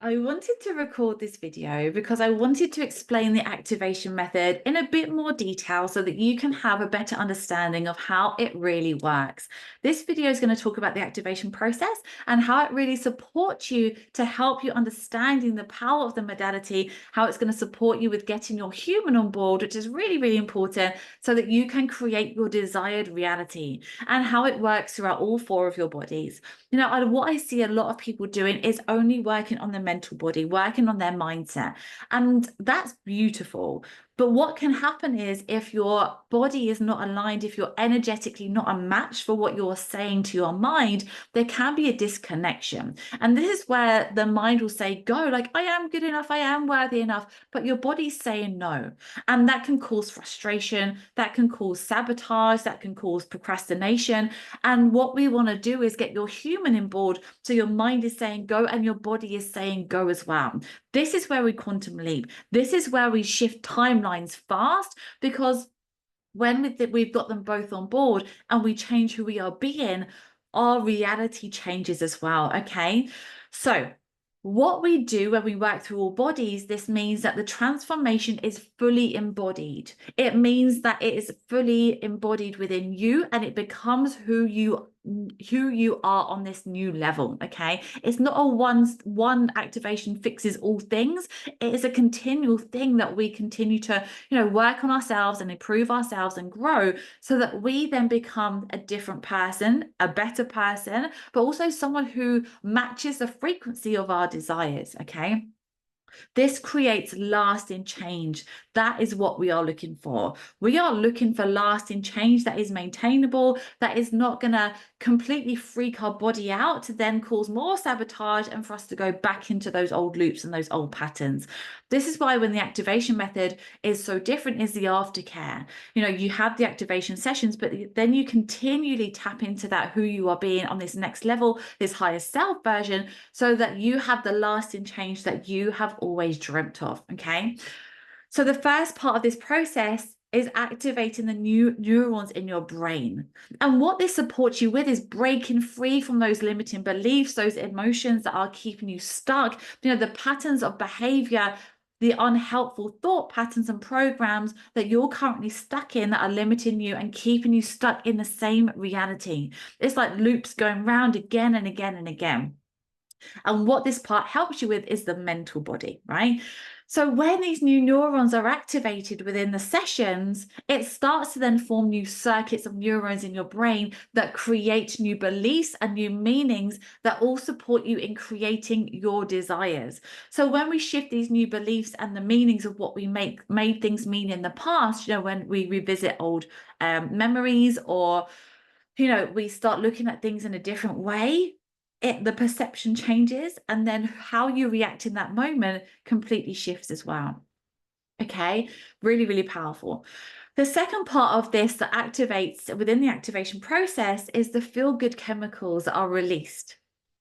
I wanted to record this video because I wanted to explain the activation method in a bit more detail so that you can have a better understanding of how it really works. This video is going to talk about the activation process and how it really supports you to help you understanding the power of the modality, how it's going to support you with getting your human on board, which is really, really important so that you can create your desired reality, and how it works throughout all four of your bodies. What I see a lot of people doing is only working on the mental body, working on their mindset. And that's beautiful. But what can happen is if your body is not aligned, if you're energetically not a match for what you're saying to your mind, there can be a disconnection. And this is where the mind will say, go, like, I am good enough, I am worthy enough, but your body's saying no. And that can cause frustration, that can cause sabotage, that can cause procrastination. And what we want to do is get your human in board. So your mind is saying go and your body is saying go as well. This is where we quantum leap. This is where we shift timelines fast, because when we've got them both on board and we change who we are being, our reality changes as well. Okay. So what we do when we work through all bodies, this means that the transformation is fully embodied. It means that it is fully embodied within you and it becomes who you are on this new level. Okay, it's not a one activation fixes all things. It is a continual thing that we continue to work on ourselves and improve ourselves and grow, so that we then become a different person, a better person, but also someone who matches the frequency of our desires. Okay, this creates lasting change. That is what we are looking for. We are looking for lasting change that is maintainable, that is not going to completely freak our body out to then cause more sabotage and for us to go back into those old loops and those old patterns. This is why when the activation method is so different is the aftercare. You have the activation sessions, but then you continually tap into that who you are being on this next level, this higher self version, so that you have the lasting change that you have always dreamt of. Okay, so the first part of this process is activating the new neurons in your brain. And what this supports you with is breaking free from those limiting beliefs, those emotions that are keeping you stuck, the patterns of behavior, the unhelpful thought patterns and programs that you're currently stuck in that are limiting you and keeping you stuck in the same reality. It's like loops going round again and again and again. And what this part helps you with is the mental body, right? So when these new neurons are activated within the sessions, it starts to then form new circuits of neurons in your brain that create new beliefs and new meanings that all support you in creating your desires. So when we shift these new beliefs and the meanings of what we made things mean in the past, when we revisit old memories, or we start looking at things in a different way, the perception changes, and then how you react in that moment completely shifts as well. Okay, really, really powerful. The second part of this that activates within the activation process is the feel-good chemicals that are released.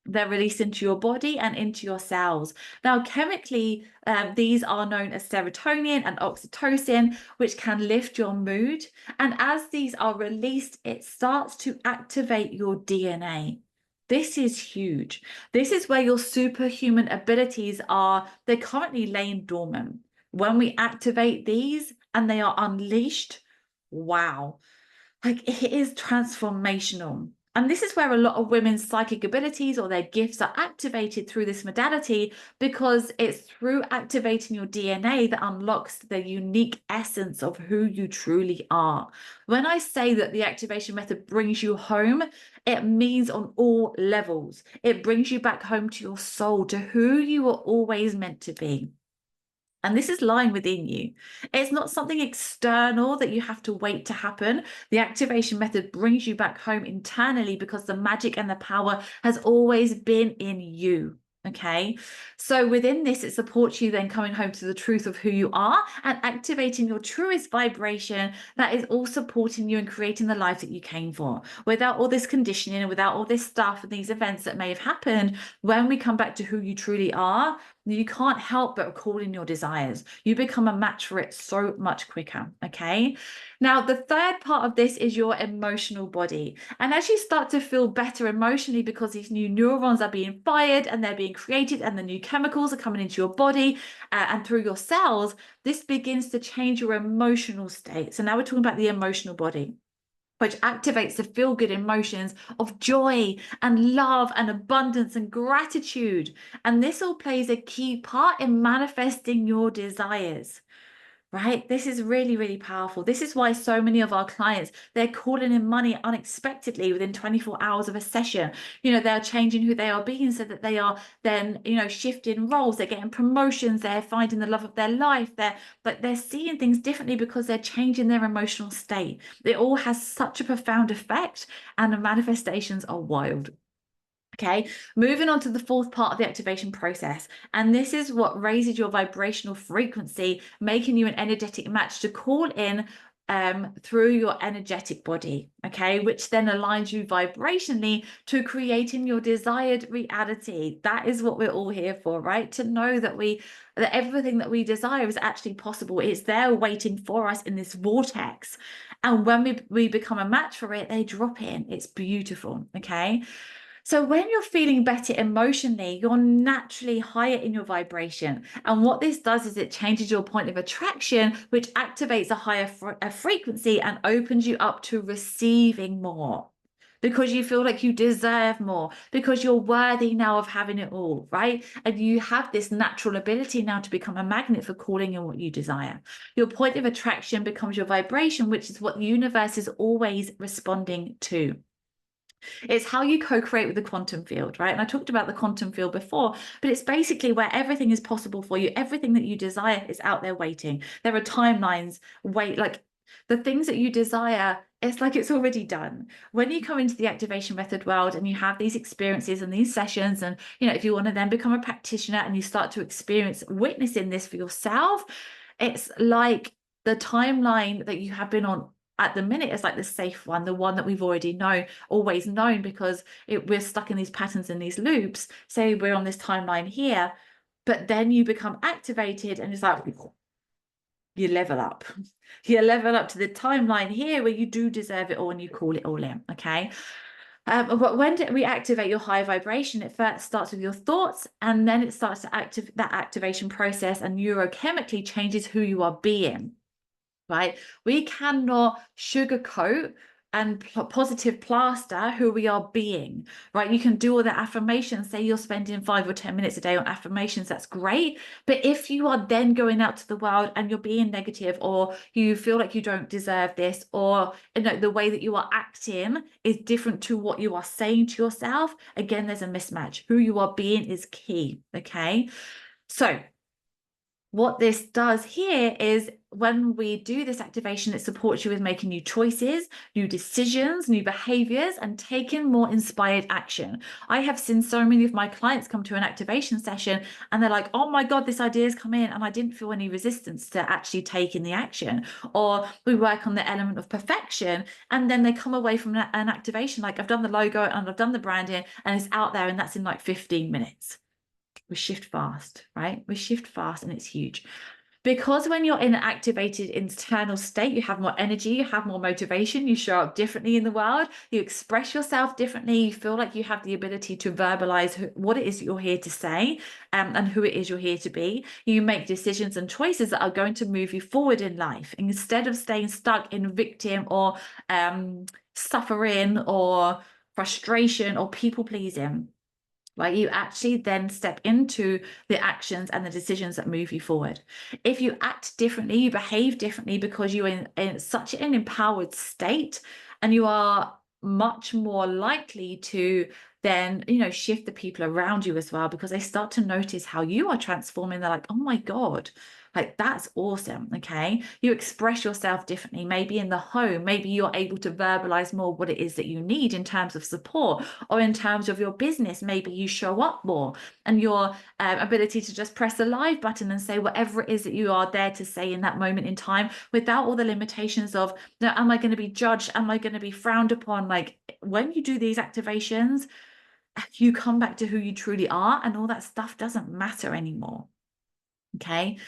They're released into your body and into your cells. Now, chemically, these are known as serotonin and oxytocin, which can lift your mood. And as these are released, it starts to activate your DNA. This is huge. This is where your superhuman abilities are. They're currently laying dormant. When we activate these and they are unleashed, wow, like it is transformational. And this is where a lot of women's psychic abilities or their gifts are activated through this modality, because it's through activating your DNA that unlocks the unique essence of who you truly are. When I say that the activation method brings you home, it means on all levels. It brings you back home to your soul, to who you were always meant to be. And this is lying within you. It's not something external that you have to wait to happen. The activation method brings you back home internally because the magic and the power has always been in you. Okay, so within this, it supports you then coming home to the truth of who you are and activating your truest vibration that is all supporting you and creating the life that you came for. Without all this conditioning and without all this stuff and these events that may have happened, when we come back to who you truly are, you can't help but recall in your desires. You become a match for it so much quicker. Okay. Now, the third part of this is your emotional body. And as you start to feel better emotionally because these new neurons are being fired and they're being being created and the new chemicals are coming into your body and through your cells, this begins to change your emotional state. So now we're talking about the emotional body, which activates the feel-good emotions of joy and love and abundance and gratitude. And this all plays a key part in manifesting your desires. Right? This is really, really powerful. This is why so many of our clients, they're calling in money unexpectedly within 24 hours of a session. You know, they're changing who they are being so that they are then, you know, shifting roles. They're getting promotions. They're finding the love of their life. They're seeing things differently because they're changing their emotional state. It all has such a profound effect, and the manifestations are wild. Okay, moving on to the fourth part of the activation process. And this is what raises your vibrational frequency, making you an energetic match to call in through your energetic body. Okay, which then aligns you vibrationally to creating your desired reality. That is what we're all here for, right? To know that that everything that we desire is actually possible. It's there waiting for us in this vortex. And when we become a match for it, they drop in. It's beautiful. Okay. So when you're feeling better emotionally, you're naturally higher in your vibration. And what this does is it changes your point of attraction, which activates a higher frequency and opens you up to receiving more, because you feel like you deserve more, because you're worthy now of having it all, right? And you have this natural ability now to become a magnet for calling in what you desire. Your point of attraction becomes your vibration, which is what the universe is always responding to. It's how you co-create with the quantum field, right? And I talked about the quantum field before, but it's basically where everything is possible for you. Everything that you desire is out there waiting. There are timelines, like the things that you desire, it's like it's already done. When you come into the activation method world and you have these experiences and these sessions, and you know, if you want to then become a practitioner and you start to experience witnessing this for yourself, it's like the timeline that you have been on at the minute is like the safe one, the one that we've already always known, because we're stuck in these patterns and these loops. Say we're on this timeline here, but then you become activated and it's like you level up. You level up to the timeline here where you do deserve it all and you call it all in. Okay. But when we activate your high vibration, it first starts with your thoughts, and then it starts to activate that activation process and neurochemically changes who you are being. Right? We cannot sugarcoat and positive plaster who we are being, right? You can do all the affirmations, say you're spending 5 or 10 minutes a day on affirmations, that's great. But if you are then going out to the world and you're being negative, or you feel like you don't deserve this, or you know, the way that you are acting is different to what you are saying to yourself, again, there's a mismatch. Who you are being is key, okay? So what this does here is when we do this activation, it supports you with making new choices, new decisions, new behaviors, and taking more inspired action. I have seen so many of my clients come to an activation session and they're like, oh my God, this idea has come in and I didn't feel any resistance to actually taking the action. Or we work on the element of perfection and then they come away from an activation like, I've done the logo and I've done the branding and it's out there, and that's in like 15 minutes. We shift fast, right? We shift fast and it's huge. Because when you're in an activated internal state, you have more energy, you have more motivation, you show up differently in the world, you express yourself differently, you feel like you have the ability to verbalize what it is you're here to say, and who it is you're here to be. You make decisions and choices that are going to move you forward in life instead of staying stuck in victim or suffering or frustration or people pleasing. Right? You actually then step into the actions and the decisions that move you forward. If you act differently, you behave differently because you're in such an empowered state, and you are much more likely to then, you know, shift the people around you as well, because they start to notice how you are transforming. They're like, oh my God, like that's awesome. Okay. You express yourself differently. Maybe in the home, maybe you're able to verbalize more what it is that you need in terms of support, or in terms of your business, maybe you show up more, and your ability to just press the live button and say whatever it is that you are there to say in that moment in time, without all the limitations of, no, am I going to be judged? Am I going to be frowned upon? Like when you do these activations, you come back to who you truly are, and all that stuff doesn't matter anymore. Okay.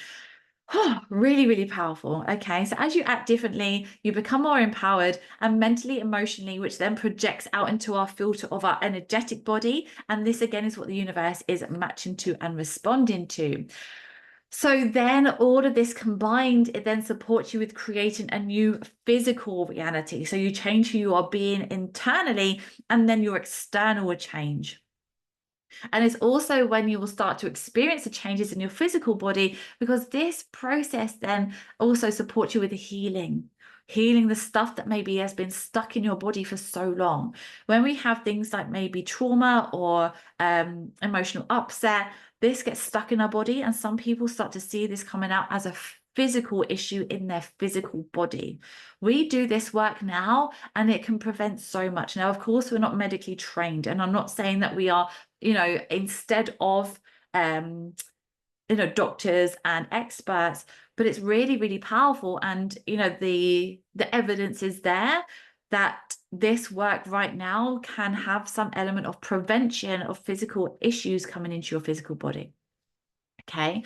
Oh, really, really powerful. Okay. So as you act differently, you become more empowered and mentally, emotionally, which then projects out into our filter of our energetic body. And this again is what the universe is matching to and responding to. So then all of this combined, it then supports you with creating a new physical reality. So you change who you are being internally, and then your external will change. And it's also when you will start to experience the changes in your physical body, because this process then also supports you with the healing the stuff that maybe has been stuck in your body for so long. When we have things like maybe trauma or emotional upset, this gets stuck in our body, and some people start to see this coming out as a physical issue in their physical body. We do this work now and it can prevent so much. Now, of course, we're not medically trained, and I'm not saying that we are, instead of doctors and experts, but it's really, really powerful. And the evidence is there that this work right now can have some element of prevention of physical issues coming into your physical body. Okay.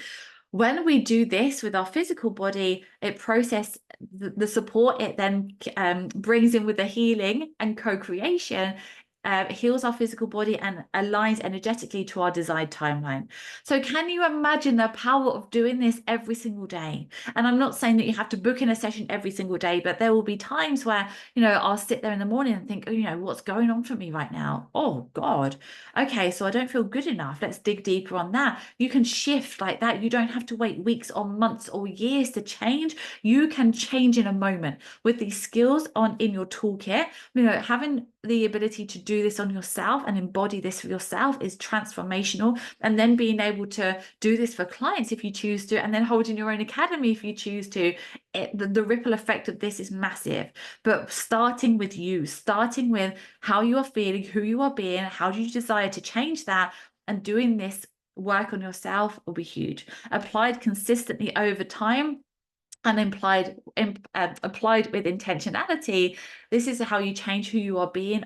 When we do this with our physical body, it processes the support, it then brings in with the healing and co-creation, heals our physical body and aligns energetically to our desired timeline. So can you imagine the power of doing this every single day? And I'm not saying that you have to book in a session every single day, but there will be times where, I'll sit there in the morning and think, oh, what's going on for me right now? Oh God. Okay, so I don't feel good enough. Let's dig deeper on that. You can shift like that. You don't have to wait weeks or months or years to change. You can change in a moment with these skills in your toolkit. Having the ability to do this on yourself and embody this for yourself is transformational. And then being able to do this for clients if you choose to, and then holding your own academy if you choose to, the ripple effect of this is massive. But starting with you, starting with how you are feeling, who you are being, how do you desire to change that, and doing this work on yourself will be huge. Applied consistently over time and applied with intentionality, this is how you change who you are being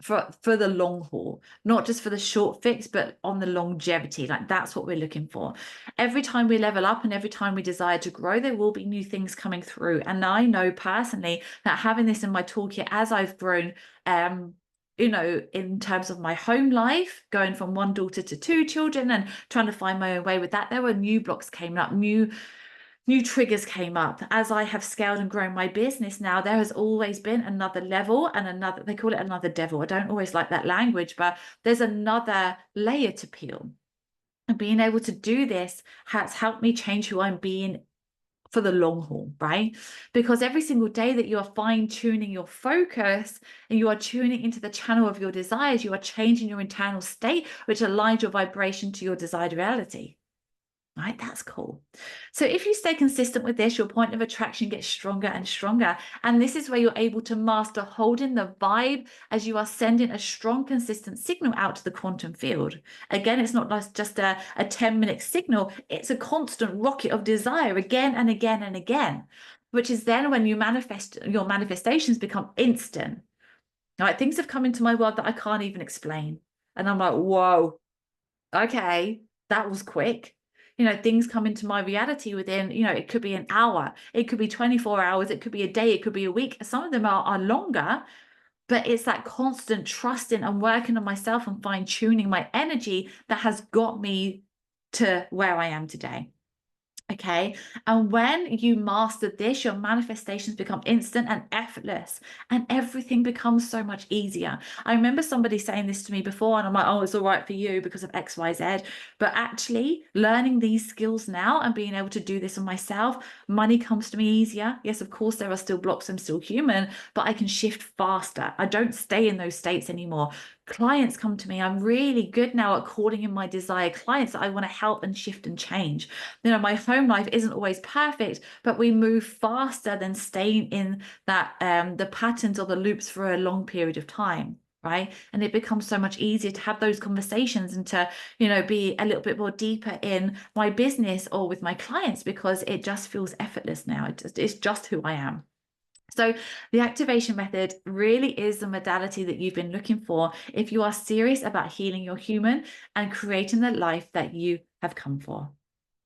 for the long haul, not just for the short fix, but on the longevity. Like that's what we're looking for. Every time we level up and every time we desire to grow, there will be new things coming through. And I know personally that having this in my toolkit as I've grown, in terms of my home life, going from one daughter to two children and trying to find my own way with that, there were new blocks came up, new triggers came up. As I have scaled and grown my business now, there has always been another level and another, they call it another devil. I don't always like that language, but there's another layer to peel. And being able to do this has helped me change who I'm being for the long haul, right? Because every single day that you are fine-tuning your focus and you are tuning into the channel of your desires, you are changing your internal state, which aligns your vibration to your desired reality. Right, that's cool. So if you stay consistent with this, your point of attraction gets stronger and stronger. And this is where you're able to master holding the vibe as you are sending a strong, consistent signal out to the quantum field. Again, it's not just a 10-minute signal. It's a constant rocket of desire again and again and again, which is then when you manifest, your manifestations become instant. Right, things have come into my world that I can't even explain. And I'm like, whoa, okay, that was quick. Things come into my reality within, it could be an hour, it could be 24 hours, it could be a day, it could be a week. Some of them are longer, but it's that constant trusting and working on myself and fine tuning my energy that has got me to where I am today. Okay. And when you master this, your manifestations become instant and effortless, and everything becomes so much easier. I remember somebody saying this to me before, and I'm like, oh, it's all right for you because of X, Y, Z. But actually, learning these skills now and being able to do this on myself, money comes to me easier. Yes, of course, there are still blocks. I'm still human, but I can shift faster. I don't stay in those states anymore. Clients come to me. I'm really good now at calling in my desired clients that I want to help and shift and change. My home life isn't always perfect, but we move faster than staying in that the patterns or the loops for a long period of time, right? And it becomes so much easier to have those conversations and to be a little bit more deeper in my business or with my clients, because it just feels effortless now. It's just who I am. So the activation method really is the modality that you've been looking for if you are serious about healing your human and creating the life that you have come for.